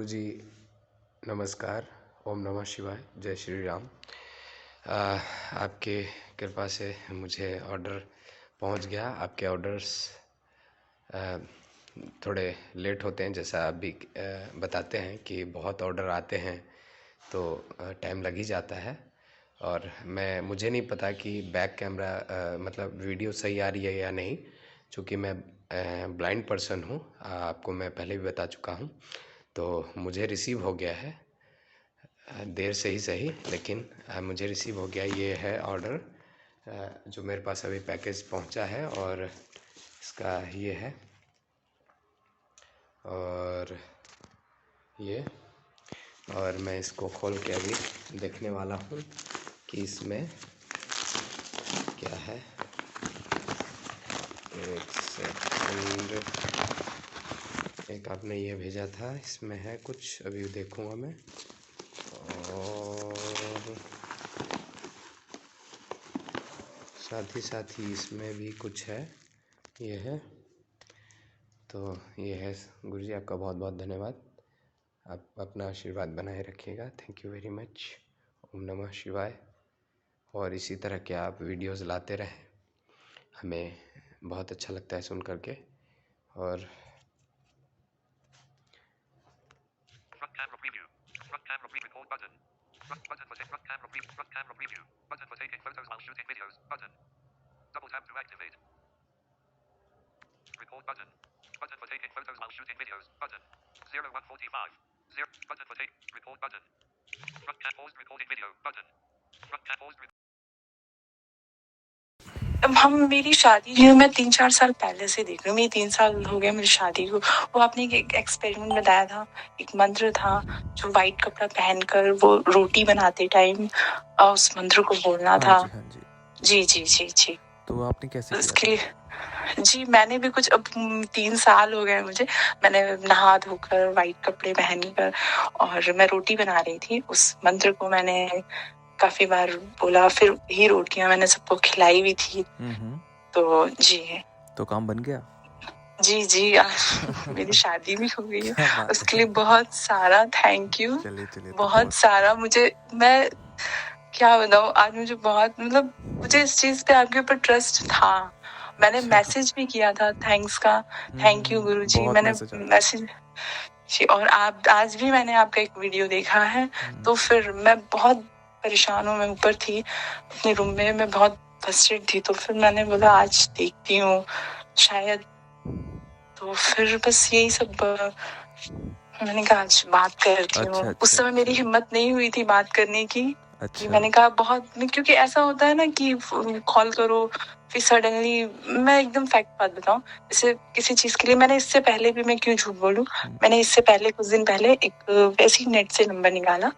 गुरुजी नमस्कार। ओम नमः शिवाय। जय श्री राम। आपके कृपा से मुझे ऑर्डर पहुंच गया। आपके ऑर्डर्स थोड़े लेट होते हैं, जैसा आप भी बताते हैं कि बहुत ऑर्डर आते हैं तो टाइम लग ही जाता है। और मुझे नहीं पता कि बैक कैमरा मतलब वीडियो सही आ रही है या नहीं, चूँकि मैं ब्लाइंड पर्सन हूँ। आपको मैं पहले भी बता चुका हूँ। तो मुझे रिसीव हो गया है, देर से ही सही, लेकिन मुझे रिसीव हो गया। ये है ऑर्डर जो मेरे पास अभी पैकेज पहुंचा है, और इसका ये है, और ये, और मैं इसको खोल के अभी देखने वाला हूँ कि इसमें क्या है। एक सेकंड, एक आपने ये भेजा था, इसमें है कुछ, अभी देखूँगा मैं। और साथ ही इसमें भी कुछ है, ये है। तो ये है गुरुजी, आपका बहुत बहुत धन्यवाद। आप अपना आशीर्वाद बनाए रखिएगा। Thank you very much. ओम नमः शिवाय। और इसी तरह के आप वीडियोस लाते रहें, हमें बहुत अच्छा लगता है सुन करके। और अब हम मेरी शादी जो है मैं 3-4 साल पहले से देख रही हूँ। मेरी 3 साल हो गए मेरी शादी को। वो आपने एक एक्सपेरिमेंट बताया था, एक मंत्र था जो व्हाइट कपड़ा पहनकर वो रोटी बनाते टाइम उस मंत्र को बोलना था। हाँ जी। जी। तो आपने कैसे किया उसके था? जी मैंने भी कुछ, अब 3 साल हो गए मुझे। मैंने नहा धोकर व्हाइट कपड़े पहनकर और मैं रोटी बना रही थी। उस मंत्र को मैंने काफी बार बोला, फिर ही रोटियां मैंने सबको खिलाई भी थी। तो जी, तो काम बन गया? जी मेरी शादी भी हो गई है। क्या बात उसके है। लिए बहुत सारा थैंक यू। चलिए बहुत सारा, मैं क्या बताऊँ, आज मुझे बहुत, मतलब मुझे इस चीज पे आपके ऊपर ट्रस्ट था। मैंने मैसेज भी किया था थैंक्स का, थैंक यू गुरुजी। मैंने मैसेज जी, और आप आज भी मैंने आपका एक वीडियो देखा है। तो फिर मैं बहुत परेशान हूँ, मैं ऊपर थी अपने रूम में, मैं बहुत फ्रस्ट्रेट थी। तो फिर मैंने बोला आज देखती हूँ शायद, तो फिर बस यही सब मैंने कहा आज बात करती हूँ। उस समय मेरी हिम्मत नहीं हुई थी बात करने की। कि मैंने कहा बहुत, क्योंकि ऐसा होता है ना कि कॉल करो फिर सडनली, मैं एकदम फैक्ट बात बताऊं, जैसे किसी चीज के लिए मैंने इससे पहले भी, मैं क्यों झूठ बोलूं, मैंने इससे पहले कुछ दिन पहले एक वैसे ही नेट से नंबर निकाला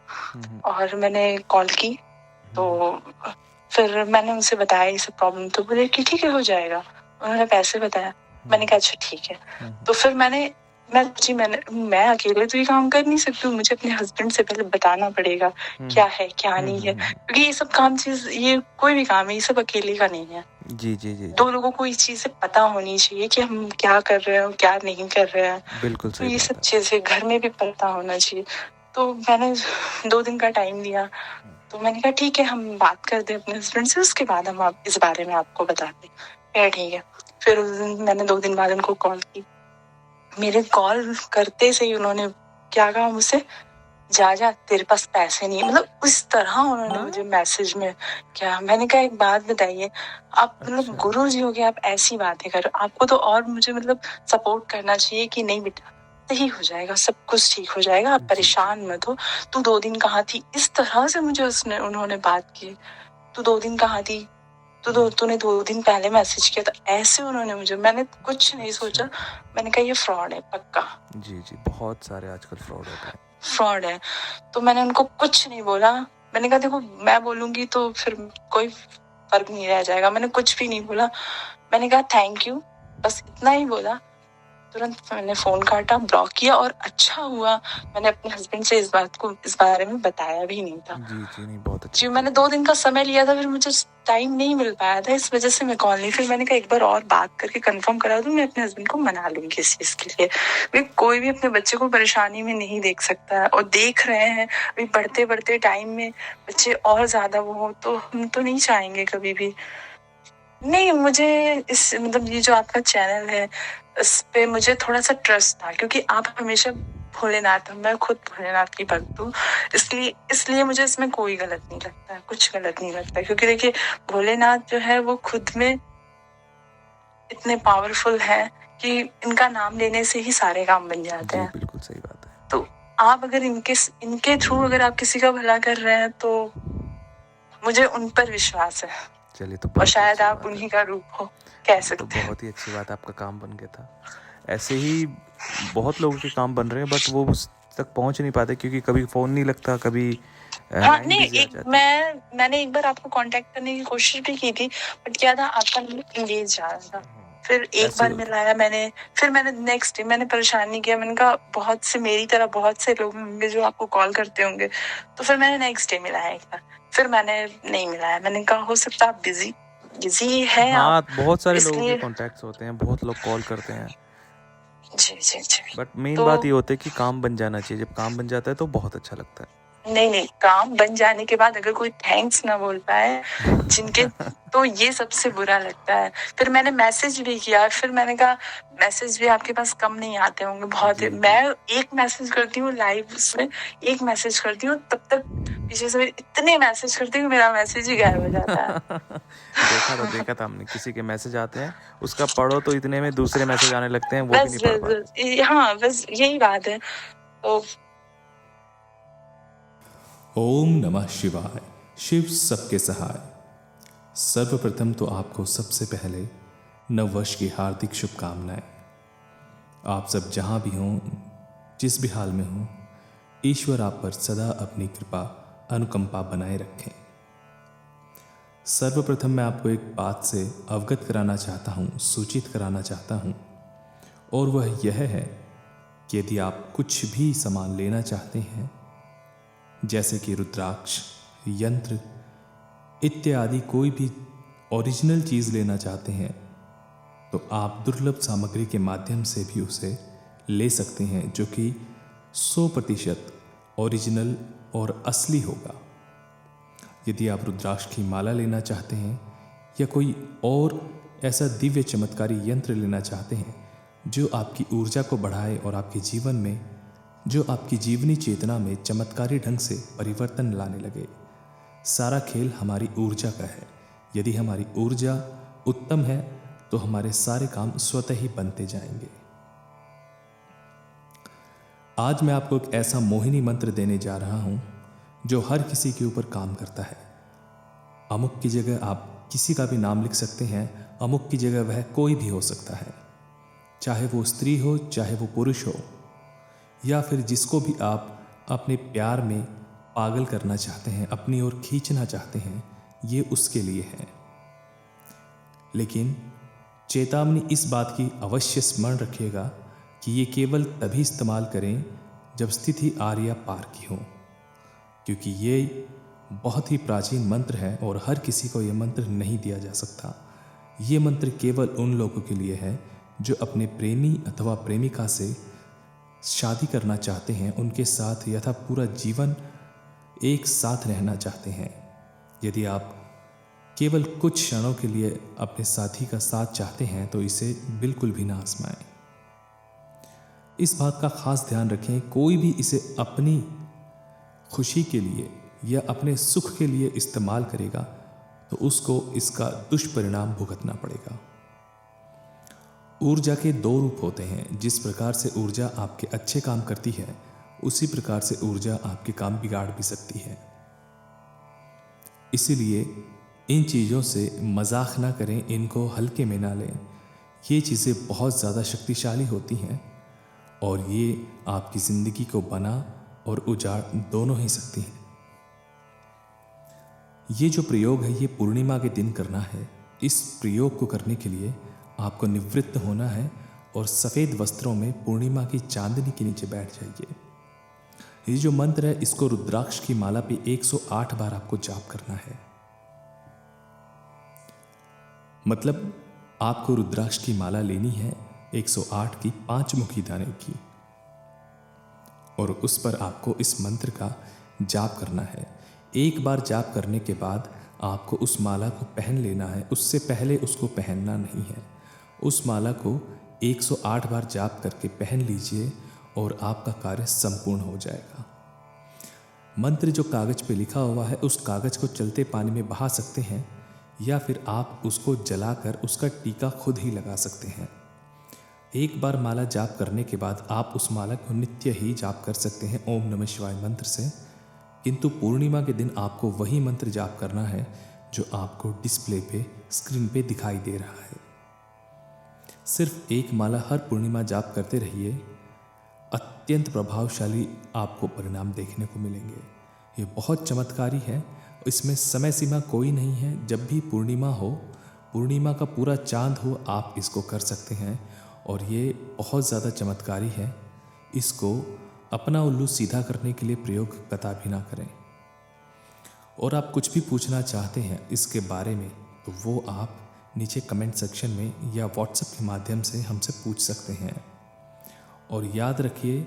और मैंने कॉल की। तो फिर मैंने उनसे बताया ये सब प्रॉब्लम, तो बोले कि ठीक है हो जाएगा। उन्होंने पैसे बताया, मैंने कहा अच्छा ठीक है। तो फिर मैं अकेले तो ये काम कर नहीं सकती हूँ, मुझे अपने हस्बैंड से पहले बताना पड़ेगा क्या है क्या नहीं है, क्योंकि ये सब काम चीज, ये कोई भी काम है ये सब अकेले का नहीं है। जी 2 लोगों को इस चीज से पता होनी चाहिए कि हम क्या कर रहे हैं क्या नहीं कर रहे हैं। बिल्कुल तो ये सब चीजें घर में भी पता होना चाहिए। तो मैंने 2 दिन का टाइम लिया। तो मैंने कहा ठीक है हम बात करते हैं अपने हस्बैंड से, उसके बाद हम आप इस बारे में आपको बताते हैं। ठीक है। फिर उस दिन मैंने 2 दिन बाद उनको कॉल की। मेरे कॉल करते से ही उन्होंने क्या कहा मुझसे, जा तेरे पास पैसे नहीं, मतलब इस तरह उन्होंने मुझे मैसेज में क्या। मैंने कहा एक बात बताइए, आप मतलब गुरु जी हो गए, आप ऐसी बातें कर, आपको तो और मुझे मतलब सपोर्ट करना चाहिए कि नहीं बेटा सही हो जाएगा, सब कुछ ठीक हो जाएगा, आप परेशान मत हो। तू 2 दिन कहाँ थी, इस तरह से मुझे उन्होंने बात की। तू 2 दिन कहाँ थी, तूने 2 दिन पहले मैसेज किया था, ऐसे उन्होंने मुझे, मैंने कुछ नहीं सोचा। मैंने कहा ये फ्रॉड है पक्का। जी बहुत सारे आजकल फ्रॉड है। तो मैंने उनको कुछ नहीं बोला। मैंने कहा देखो मैं बोलूंगी तो फिर कोई फर्क नहीं रह जाएगा, मैंने कुछ भी नहीं बोला। मैंने कहा थैंक यू, बस इतना ही बोला। तुरंत मैंने फ़ोन काटा, ब्लॉक किया, और अच्छा हुआ मैंने अपने हस्बैंड से इस बारे में बताया भी नहीं था। जी नहीं, बहुत अच्छा जी, किया। मैंने 2 दिन का समय लिया था, फिर मुझे टाइम नहीं मिल पाया था, इस वजह से मैं कॉल नहीं, फिर मैंने कहा एक बार और बात करके कंफर्म करा दूं, मैं अपने हस्बैंड को मना लूंगी इस चीज़ के लिए। भाई कोई भी अपने बच्चे को परेशानी में नहीं देख सकता है, और देख रहे हैं अभी बढ़ते टाइम में बच्चे और ज़्यादा वो हो, तो हम तो नहीं चाहेंगे कभी भी। नहीं, मुझे इस मतलब ये जो आपका चैनल है, इस पे मुझे थोड़ा-सा ट्रस्ट था, क्योंकि आप हमेशा भोलेनाथ, मैं खुद भोलेनाथ की भक्त हूँ, इसलिए मुझे इसमें कोई गलत नहीं लगता है, कुछ गलत नहीं लगता है, क्योंकि देखिए भोलेनाथ जो है वो खुद में इतने पावरफुल हैं कि इनका नाम लेने से ही सारे काम बन जाते जी हैं। बिल्कुल सही बात है। तो आप अगर इनके थ्रू अगर आप किसी का भला कर रहे हैं, तो मुझे उन पर विश्वास है, चलिए तो और बहुत ही शायद अच्छी आप बात है। उन्हीं का रूप हो, कह तो सकते हैं। बहुत ही अच्छी बात, आपका काम बन गया था। ऐसे ही बहुत लोगों के काम बन रहे हैं, बट वो उस तक पहुंच नहीं पाते क्योंकि कभी फ़ोन नहीं लगता, कभी हाँ, लाइन नहीं, बिजी आ एक जाती है। मैंने एक बार आपको कांटेक्ट करने की कोशिश भी की थी, बट क्या था, आपका नंबर एंगेज जा रहा था। फिर एक ऐसे बार मिलाया मैंने, फिर मैंने नेक्स्ट डे मैंने परेशान नहीं किया, मैंने कहा बहुत से मेरी तरह बहुत से लोग होंगे जो आपको कॉल करते होंगे, तो फिर मैंने नेक्स्ट डे मिलाया एक बार, फिर मैंने नहीं मिलाया, मैंने कहा हो सकता है आप बिजी है आप, हाँ, बहुत सारे लोगों के इसलिए। कॉन्टैक्ट्स होते हैं, बहुत लोग कॉल करते हैं, जी। बट मेन तो बात ये होता है कि काम बन जाना चाहिए। जब काम बन जाता है तो बहुत अच्छा लगता है। नहीं, काम बन जाने के बाद अगर कोई थैंक्स ना बोल पाए जिनके, तो ये सबसे बुरा लगता है। फिर मैंने मैसेज भी किया, फिर मैंने कहा मैसेज भी आपके पास कम नहीं आते होंगे, बहुत जी, मैं एक मैसेज करती हूँ लाइव, उसमें एक मैसेज करती हूँ, तब तक पीछे से इतने मैसेज करती हूँ, मेरा मैसेज ही गायब हो जाता है। देखा था हमने, किसी के मैसेज आते हैं, उसका पढ़ो तो इतने में दूसरे मैसेज आने लगते हैं, वो भी नहीं पढ़ पाते। हाँ, बस यही बात है। तो ओम नमः शिवाय। शिव सबके सहाय। सर्वप्रथम तो आपको सबसे पहले नववर्ष की हार्दिक शुभकामनाएं। आप सब जहां भी हों, जिस भी हाल में हों, ईश्वर आप पर सदा अपनी कृपा अनुकंपा बनाए रखें। सर्वप्रथम मैं आपको एक बात से अवगत कराना चाहता हूँ, सूचित कराना चाहता हूँ, और वह यह है कि यदि आप कुछ भी सामान लेना चाहते हैं, जैसे कि रुद्राक्ष, यंत्र इत्यादि कोई भी ओरिजिनल चीज़ लेना चाहते हैं, तो आप दुर्लभ सामग्री के माध्यम से भी उसे ले सकते हैं, जो कि 100% ओरिजिनल और असली होगा। यदि आप रुद्राक्ष की माला लेना चाहते हैं या कोई और ऐसा दिव्य चमत्कारी यंत्र लेना चाहते हैं जो आपकी ऊर्जा को बढ़ाए और आपके जीवन में, जो आपकी जीवनी चेतना में चमत्कारी ढंग से परिवर्तन लाने लगे, सारा खेल हमारी ऊर्जा का है। यदि हमारी ऊर्जा उत्तम है तो हमारे सारे काम स्वतः ही बनते जाएंगे। आज मैं आपको एक ऐसा मोहिनी मंत्र देने जा रहा हूं जो हर किसी के ऊपर काम करता है। अमुक की जगह आप किसी का भी नाम लिख सकते हैं, अमुक की जगह वह कोई भी हो सकता है, चाहे वो स्त्री हो चाहे वो पुरुष हो, या फिर जिसको भी आप अपने प्यार में पागल करना चाहते हैं, अपनी ओर खींचना चाहते हैं, ये उसके लिए है। लेकिन चेतावनी इस बात की अवश्य स्मरण रखिएगा कि ये केवल तभी इस्तेमाल करें जब स्थिति आर्या पार की हो, क्योंकि ये बहुत ही प्राचीन मंत्र है और हर किसी को यह मंत्र नहीं दिया जा सकता। ये मंत्र केवल उन लोगों के लिए है जो अपने प्रेमी अथवा प्रेमिका से शादी करना चाहते हैं, उनके साथ यथा पूरा जीवन एक साथ रहना चाहते हैं। यदि आप केवल कुछ क्षणों के लिए अपने साथी का साथ चाहते हैं तो इसे बिल्कुल भी ना आजमाएं। इस बात का खास ध्यान रखें, कोई भी इसे अपनी खुशी के लिए या अपने सुख के लिए इस्तेमाल करेगा तो उसको इसका दुष्परिणाम भुगतना पड़ेगा। ऊर्जा के दो रूप होते हैं। जिस प्रकार से ऊर्जा आपके अच्छे काम करती है, उसी प्रकार से ऊर्जा आपके काम बिगाड़ भी सकती है। इसीलिए इन चीज़ों से मजाक ना करें, इनको हल्के में ना लें। ये चीज़ें बहुत ज़्यादा शक्तिशाली होती हैं और ये आपकी ज़िंदगी को बना और उजाड़ दोनों ही सकती हैं। ये जो प्रयोग है ये पूर्णिमा के दिन करना है। इस प्रयोग को करने के लिए आपको निवृत्त होना है और सफ़ेद वस्त्रों में पूर्णिमा की चांदनी के नीचे बैठ जाइए। ये जो मंत्र है इसको रुद्राक्ष की माला पे 108 बार आपको जाप करना है। मतलब आपको रुद्राक्ष की माला लेनी है 108 की 5 मुखी दाने की, और उस पर आपको इस मंत्र का जाप करना है। एक बार जाप करने के बाद आपको उस माला को पहन लेना है, उससे पहले उसको पहनना नहीं है। उस माला को 108 बार जाप करके पहन लीजिए और आपका कार्य संपूर्ण हो जाएगा। मंत्र जो कागज पे लिखा हुआ है उस कागज को चलते पानी में बहा सकते हैं, या फिर आप उसको जलाकर उसका टीका खुद ही लगा सकते हैं। एक बार माला जाप करने के बाद आप उस माला को नित्य ही जाप कर सकते हैं ओम नमः शिवाय मंत्र से, किंतु पूर्णिमा के दिन आपको वही मंत्र जाप करना है जो आपको डिस्प्ले पे स्क्रीन पे दिखाई दे रहा है। सिर्फ एक माला हर पूर्णिमा जाप करते रहिए, अत्यंत प्रभावशाली आपको परिणाम देखने को मिलेंगे। ये बहुत चमत्कारी है, इसमें समय सीमा कोई नहीं है। जब भी पूर्णिमा हो, पूर्णिमा का पूरा चांद हो, आप इसको कर सकते हैं और ये बहुत ज़्यादा चमत्कारी है। इसको अपना उल्लू सीधा करने के लिए प्रयोग कदा भी ना करें। और आप कुछ भी पूछना चाहते हैं इसके बारे में तो वो आप नीचे कमेंट सेक्शन में या व्हाट्सएप के माध्यम से हमसे पूछ सकते हैं। और याद रखिए,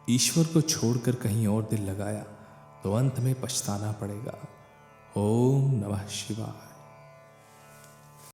ईश्वर को छोड़कर कहीं और दिल लगाया तो अंत में पछताना पड़ेगा। ओम नमः शिवाय।